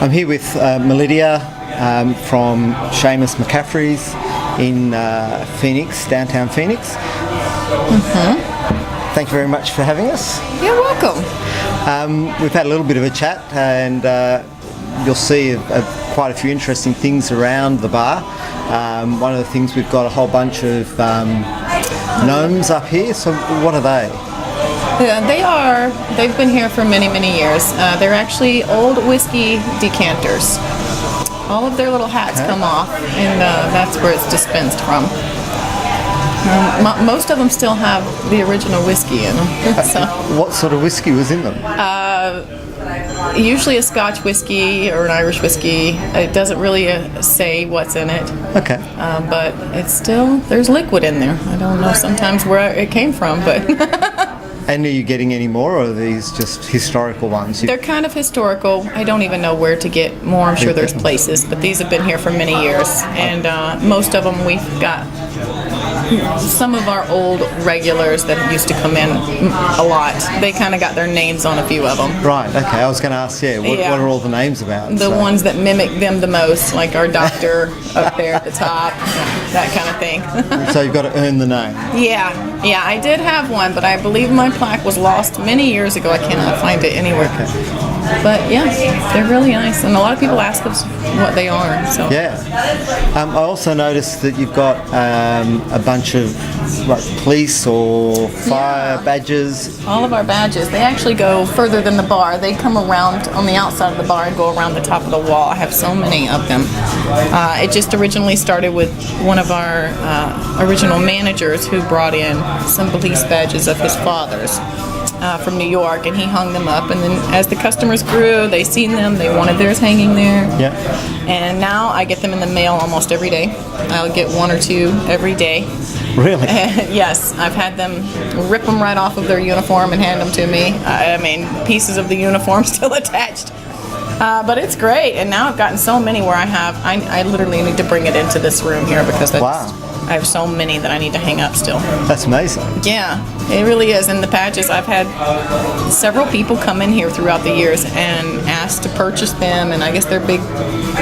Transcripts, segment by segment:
I'm here with Melidia from Seamus McCaffrey's in Phoenix, downtown Phoenix. Thank you very much for having us. You're welcome. We've had a little bit of a chat, and you'll see quite a few interesting things around the bar. One of the things, we've got a whole bunch of gnomes up here. So what are they? They've been here for many, many years. They're actually old whiskey decanters. All of their little hats come off, and that's where it's dispensed from. Most of them still have the original whiskey in them. So. What sort of whiskey was in them? Usually a Scotch whiskey or an Irish whiskey. It doesn't really say what's in it. Okay. But it's still, there's liquid in there. I don't know sometimes where it came from, but... And are you getting any more, or are these just historical ones? They're kind of historical. I don't even know where to get more. I'm sure there's places, but these have been here for many years. And most of them, we've got some of our old regulars that used to come in a lot. They kind of got their names on a few of them. Right, okay. I was going to ask, what are all the names about? The ones that mimic them the most, like our doctor up there at the top, that kind of thing. So you've got to earn the name. Yeah, I did have one, but I believe my plaque was lost many years ago. I cannot find it anywhere. Okay. But yeah, they're really nice, and a lot of people ask us what they are. So yeah, I also noticed that you've got a bunch of like police or fire badges. All of our badges, they actually go further than the bar. They come around on the outside of the bar and go around the top of the wall. I have so many of them. It just originally started with one of our original managers who brought in some police badges of his father's. From New York, and he hung them up, and then as the customers grew, they seen them, they wanted theirs hanging there. Yeah. And now I get them in the mail almost every day. I'll get one or two every day. Really? Yes, I've had them rip them right off of their uniform and hand them to me. I mean, pieces of the uniform still attached. But it's great, and now I've gotten so many where I literally need to bring it into this room here because I have so many that I need to hang up still. That's amazing. Yeah, it really is. And the patches, I've had several people come in here throughout the years and ask to purchase them, and I guess they're big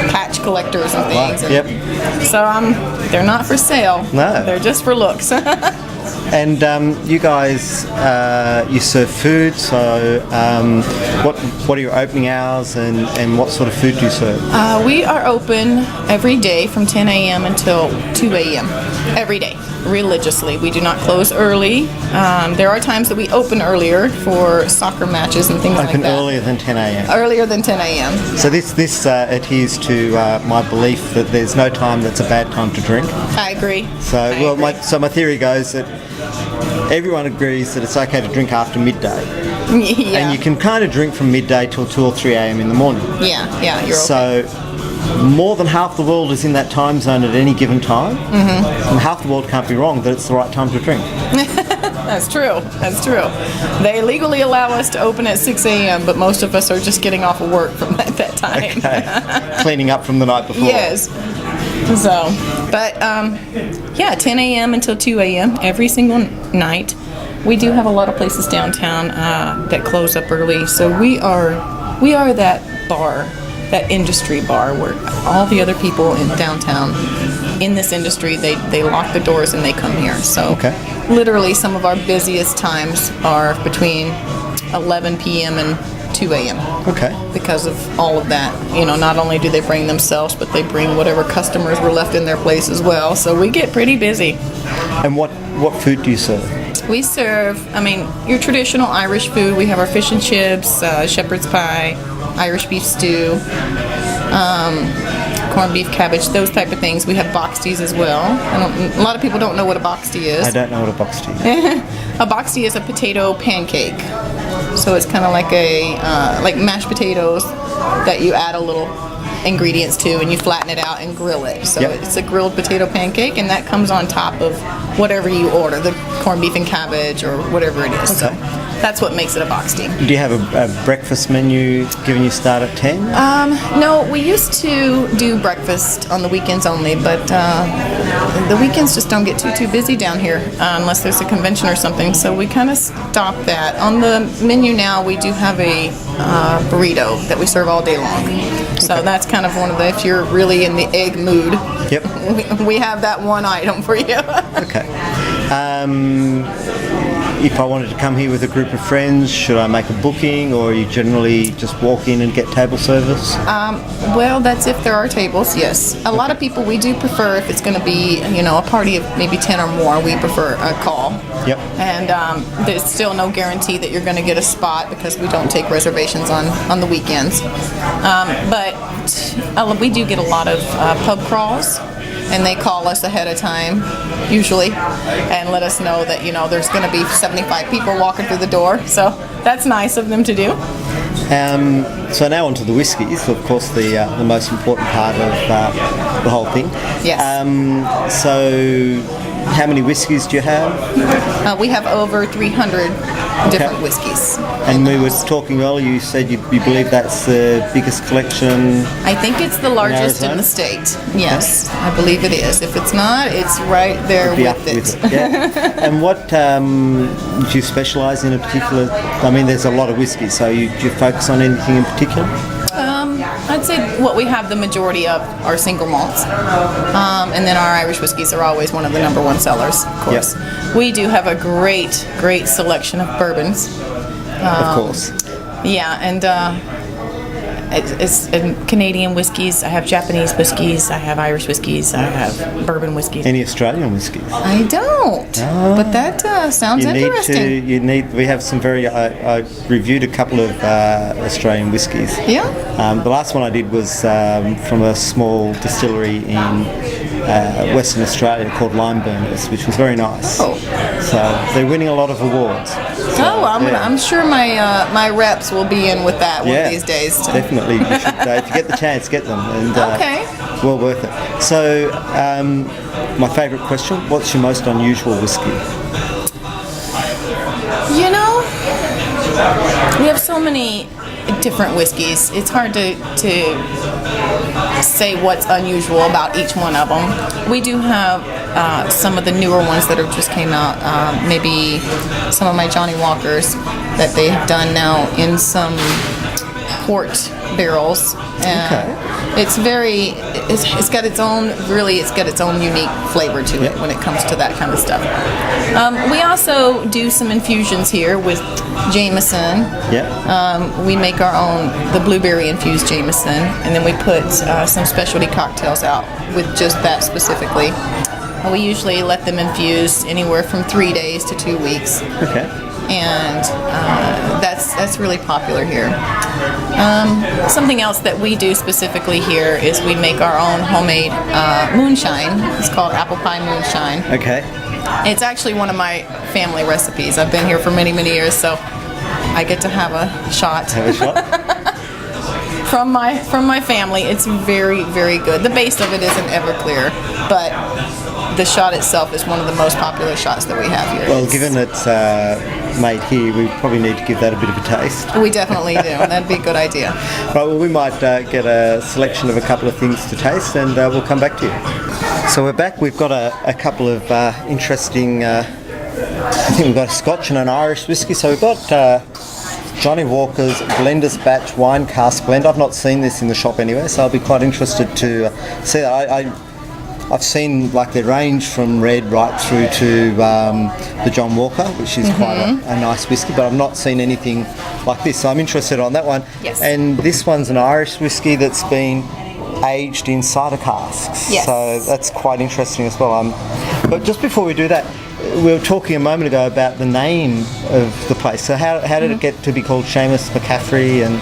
patch collectors and things. Wow. Yep. So they're not for sale. No. They're just for looks. And you guys, you serve food, so what are your opening hours, and what sort of food do you serve? We are open every day from 10 a.m. until 2 a.m. every day, religiously. We do not close early. There are times that we open earlier for soccer matches and things like that. Open earlier than 10 a.m.? Earlier than 10 a.m. So this adheres to my belief that there's no time that's a bad time to drink. I agree. So my theory goes that everyone agrees that it's okay to drink after midday. Yeah. And you can kind of drink from midday till 2 or 3 a.m. in the morning. Yeah, you're okay. So more than half the world is in that time zone at any given time. Mm-hmm. And half the world can't be wrong that it's the right time to drink. That's true. They legally allow us to open at 6 a.m., but most of us are just getting off of work from that time. Okay. Cleaning up from the night before. Yes. So, but 10 a.m. until 2 a.m. every single night. We do have a lot of places downtown that close up early, so we are that bar, that industry bar where all the other people in downtown in this industry, they lock the doors and they come here. So literally some of our busiest times are between 11 p.m. and 2 a.m. Okay. Because of all of that. Not only do they bring themselves, but they bring whatever customers were left in their place as well. So we get pretty busy. And what food do you serve? We serve, your traditional Irish food. We have our fish and chips, shepherd's pie, Irish beef stew, corned beef cabbage, those type of things. We have boxed teas as well. A lot of people don't know what a boxed tea is. I don't know what a boxed tea is. A boxed tea is a potato pancake. So it's kind of like like mashed potatoes that you add a little ingredients to, and you flatten it out and grill it. So it's a grilled potato pancake, and that comes on top of whatever you order, the corned beef and cabbage or whatever it is. So that's what makes it a boxed tea. Do you have a breakfast menu given you start at 10? No, we used to do breakfast on the weekends only, but the weekends just don't get too busy down here unless there's a convention or something, so we kind of stopped that. On the menu now, we do have a burrito that we serve all day long. So that's kind of one of the, if you're really in the egg mood, Yep. we have that one item for you. Okay. If I wanted to come here with a group of friends, should I make a booking, or you generally just walk in and get table service? Well, that's if there are tables, yes. A lot of people, we do prefer, if it's going to be, a party of maybe 10 or more, we prefer a call. Yep. And there's still no guarantee that you're going to get a spot because we don't take reservations on the weekends. But we do get a lot of pub crawls, and they call us ahead of time, usually, and let us know that, there's going to be 75 people walking through the door. So that's nice of them to do. So now onto the whiskies, of course, the most important part of the whole thing. Yes. So how many whiskies do you have? We have over 300 different whiskeys. And we were talking earlier, you said you believe that's the biggest collection. I think it's the largest in the state. Yes, I believe it is. If it's not, it's right there with it. Yeah. And what do you specialise in a particular? I mean, there's a lot of whiskey, so do you focus on anything in particular? I'd say what we have the majority of are single malts. And then our Irish whiskeys are always one of the number one sellers, of course. Yep. We do have a great selection of bourbons. Of course. Yeah, and it's Canadian whiskeys. I have Japanese whiskeys. I have Irish whiskeys. I have bourbon whiskeys. Any Australian whiskeys? I don't. But that sounds interesting. We have some I reviewed a couple of Australian whiskeys. Yeah. The last one I did was from a small distillery in Western Australia called Lime Burners, which was very nice. Oh. So they're winning a lot of awards. So, I'm sure my reps will be in with that one of these days. Definitely. You should, if you get the chance, get them. And, okay. Well worth it. So, my favourite question, what's your most unusual whiskey? We have so many different whiskeys. It's hard to say what's unusual about each one of them. We do have some of the newer ones that have just came out. Maybe some of my Johnny Walkers that they have done now in some port barrels. It's got its own unique flavor to it when it comes to that kind of stuff. We also do some infusions here with Jameson. We make our own, the blueberry infused Jameson, and then we put some specialty cocktails out with just that specifically. We usually let them infuse anywhere from 3 days to 2 weeks. Okay. And that's really popular here. Something else that we do specifically here is we make our own homemade moonshine. It's called apple pie moonshine. Okay. It's actually one of my family recipes. I've been here for many, many years, so I get to have a shot. Have a shot? From my family. It's very, very good. The base of it isn't Everclear, but the shot itself is one of the most popular shots that we have here. Well, given it's made here, we probably need to give that a bit of a taste. We definitely do. That'd be a good idea. Right, well, we might get a selection of a couple of things to taste, and we'll come back to you. So we're back. We've got a couple of interesting, I think we've got a Scotch and an Irish whiskey. So we've got Johnny Walker's Blender's Batch Wine Cask Blend. I've not seen this in the shop anywhere, so I'll be quite interested to see that. I've seen they range from red right through to the John Walker, which is quite a nice whiskey, but I've not seen anything like this, so I'm interested on that one. Yes. And this one's an Irish whiskey that's been aged in cider casks. Yes. So that's quite interesting as well. But just before we do that, we were talking a moment ago about the name of the place. So how did it get to be called Seamus McCaffrey? And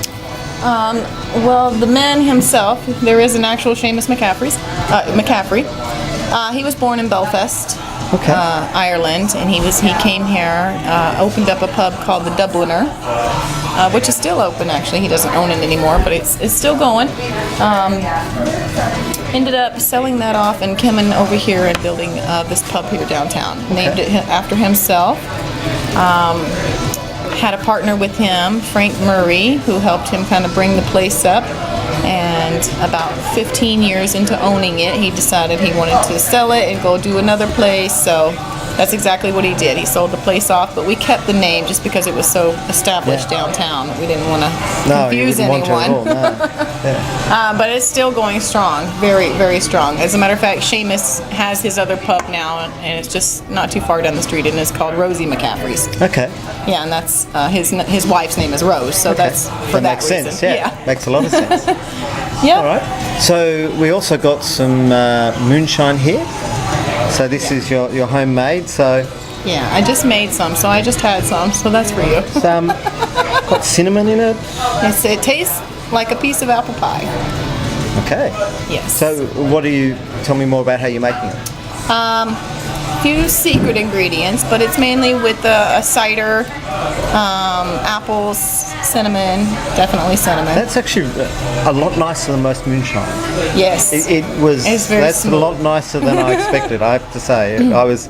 well, the man himself, there is an actual Seamus McCaffrey. He was born in Belfast, Ireland, and he came here, opened up a pub called the Dubliner, which is still open actually. He doesn't own it anymore, but it's still going. Ended up selling that off and coming over here and building this pub here downtown. Named it after himself. Had a partner with him, Frank Murray, who helped him kind of bring the place up. And about 15 years into owning it, he decided he wanted to sell it and go do another place. So That's exactly what he did. He sold the place off, but we kept the name just because it was so established downtown. We didn't want to confuse anyone. Want to at all, no. Yeah. But it's still going strong, very, very strong. As a matter of fact, Seamus has his other pub now, and it's just not too far down the street, and it's called Rosie McCaffrey's. Okay. Yeah, and that's his wife's name is Rose, so that's for that makes reason. sense. Yeah, makes a lot of sense. Yeah. All right. So we also got some moonshine here. So this is your homemade. So yeah, I just made some, so I just had some, so that's for you. some got cinnamon in it. Yes, it tastes like a piece of apple pie. Okay. Yes. So what do you tell me more about how you're making it? Few secret ingredients, but it's mainly with a cider, apples, cinnamon, definitely cinnamon. That's actually a lot nicer than most moonshine. Yes. It was. It's very That's smooth. a lot nicer than I expected. I have to say. I was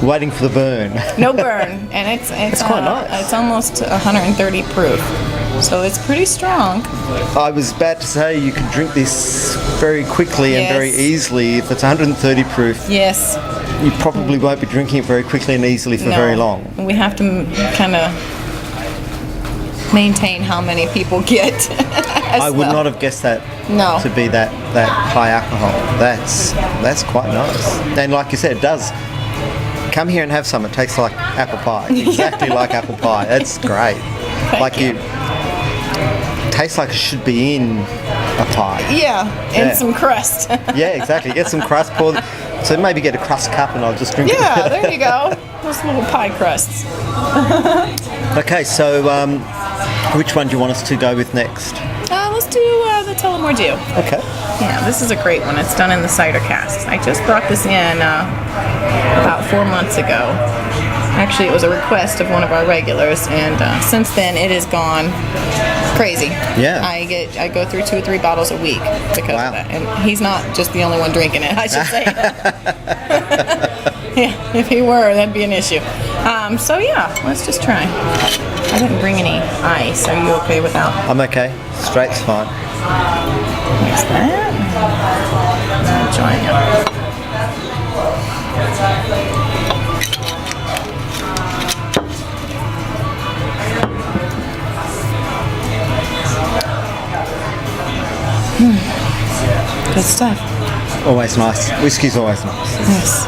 waiting for the burn. No burn, and it's quite nice. It's almost 130 proof, so it's pretty strong. I was about to say you can drink this very quickly and Yes. very easily. If it's 130 proof, Yes. you probably won't be drinking it very quickly and easily for No. very long. We have to kind of maintain how many people get. I would not have guessed that No. to be that high alcohol. That's quite nice. And like you said, it does. Come here and have some. It tastes like apple pie. Exactly like apple pie. That's great. you. Tastes like it should be in a pie. Yeah, and Yeah. some crust. Yeah, exactly. Get some crust poured. So maybe get a crust cup and I'll just drink Yeah, it. there you go. Those little pie crusts. Okay, so which one do you want us to go with next? Let's do the Tullamore Dew. Okay. Yeah, this is a great one. It's done in the cider casks. I just brought this in about 4 months ago. Actually, it was a request of one of our regulars, and since then it has gone crazy. Yeah. I go through 2 or 3 bottles a week because Wow. of that. And he's not just the only one drinking it, I should say. Yeah, if he were, that'd be an issue. So yeah, let's just try. I didn't bring any ice. Are you okay without? I'm okay. Straight's fine. Mix that. I'll join you. Good stuff. Always nice. Whiskey's always nice. Yes.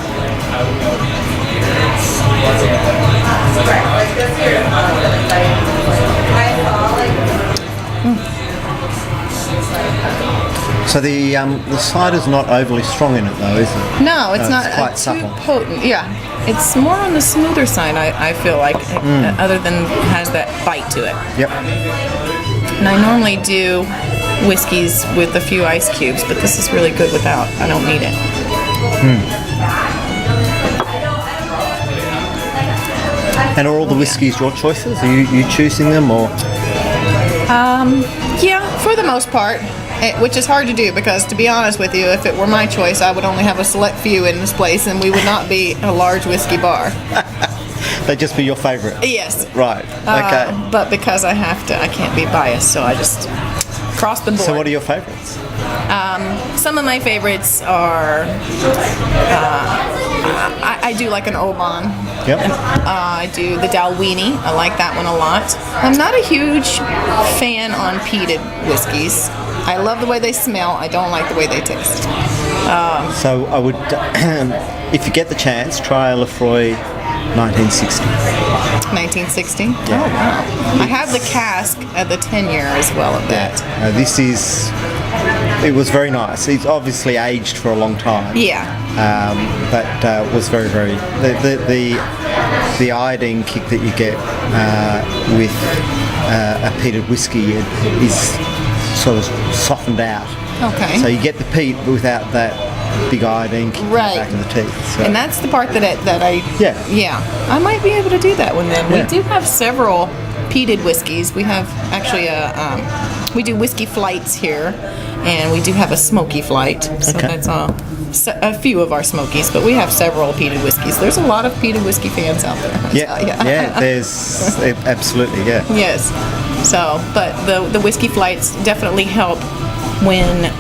So the cider's not overly strong in it though, is it? No, it's not quite too supple. potent. Yeah, it's more on the smoother side. I feel like, other than has that bite to it. Yep. And I normally do whiskeys with a few ice cubes, but this is really good without. I don't need it. And are all the whiskies your choices? Are you choosing them or? Yeah, for the most part, which is hard to do because, to be honest with you, if it were my choice, I would only have a select few in this place, and we would not be a large whiskey bar. They'd just be your favourite. Yes. Right. Okay. But because I can't be biased, so I just cross the board. So what are your favourites? Some of my favorites are, I do like an Oban. Yep. I do the Dalwhinnie. I like that one a lot. I'm not a huge fan on peated whiskeys. I love the way they smell. I don't like the way they taste. So I would, if you get the chance, try a Lefroy 1960. 1960? Yeah. Oh, wow. I have the cask at the 10-year as well of that. It was very nice. It's obviously aged for a long time. Yeah. But was very, very the iodine kick that you get with a peated whiskey is sort of softened out. Okay. So you get the peat but without that big iodine kick Right. back in the teeth. So. And that's the part that I Yeah. I might be able to do that one then. Yeah. We do have several peated whiskeys. We have actually we do whiskey flights here, and we do have a smoky flight. So Okay. that's a few of our smokies, but we have several peated whiskeys. There's a lot of peated whiskey fans out there. Yeah. There's absolutely Yes. So, but the whiskey flights definitely help when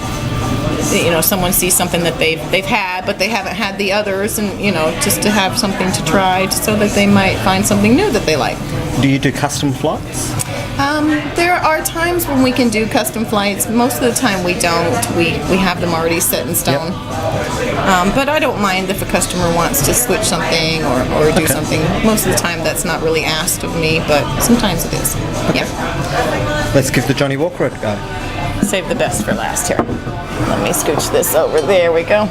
someone sees something that they've had, but they haven't had the others, and just to have something to try, so that they might find something new that they like. Do you do custom flights? There are times when we can do custom flights. Most of the time we don't. We have them already set in stone. But I don't mind if a customer wants to switch something or do something. Most of the time that's not really asked of me, but sometimes it is. Okay. Yeah. Let's give the Johnny Walker a go. Save the best for last here. Let me scooch this over. There we go.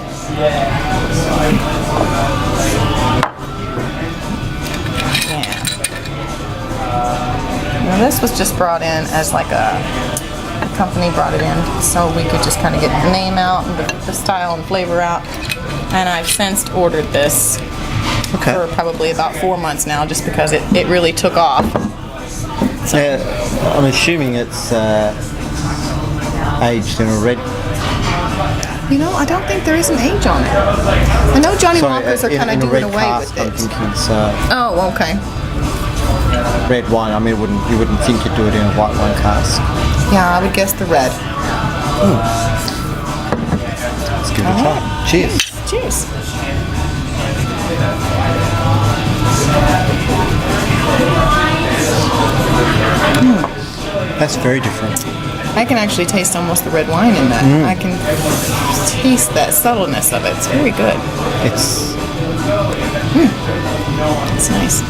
Now this was just brought in as like a company brought it in so we could just kind of get the name out and the style and flavor out. And I've since ordered this for probably about 4 months now, just because it really took off. So. I'm assuming it's aged in a red. I don't think there is an age on it. I know Johnny Walkers are kind of doing away with it. I'm thinking so. Oh, okay. Red wine. I mean, you wouldn't think you'd do it in a white wine cask. Yeah, I would guess the red. Let's give it a try. Cheers. Cheers. That's very different. I can actually taste almost the red wine in that. I can taste that subtleness of it. It's very good. It's nice.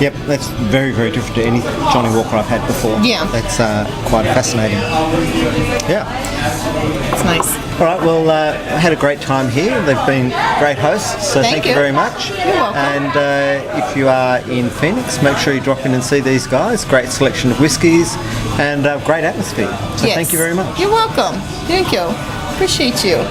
Yep, that's very, very different to any Johnny Walker I've had before. Yeah. That's quite fascinating. Yeah. It's nice. All right, well, I had a great time here. They've been great hosts, so thank you very much. You're welcome. And if you are in Phoenix, make sure you drop in and see these guys. Great selection of whiskies and great atmosphere. So thank you very much. You're welcome. Thank you. Appreciate you.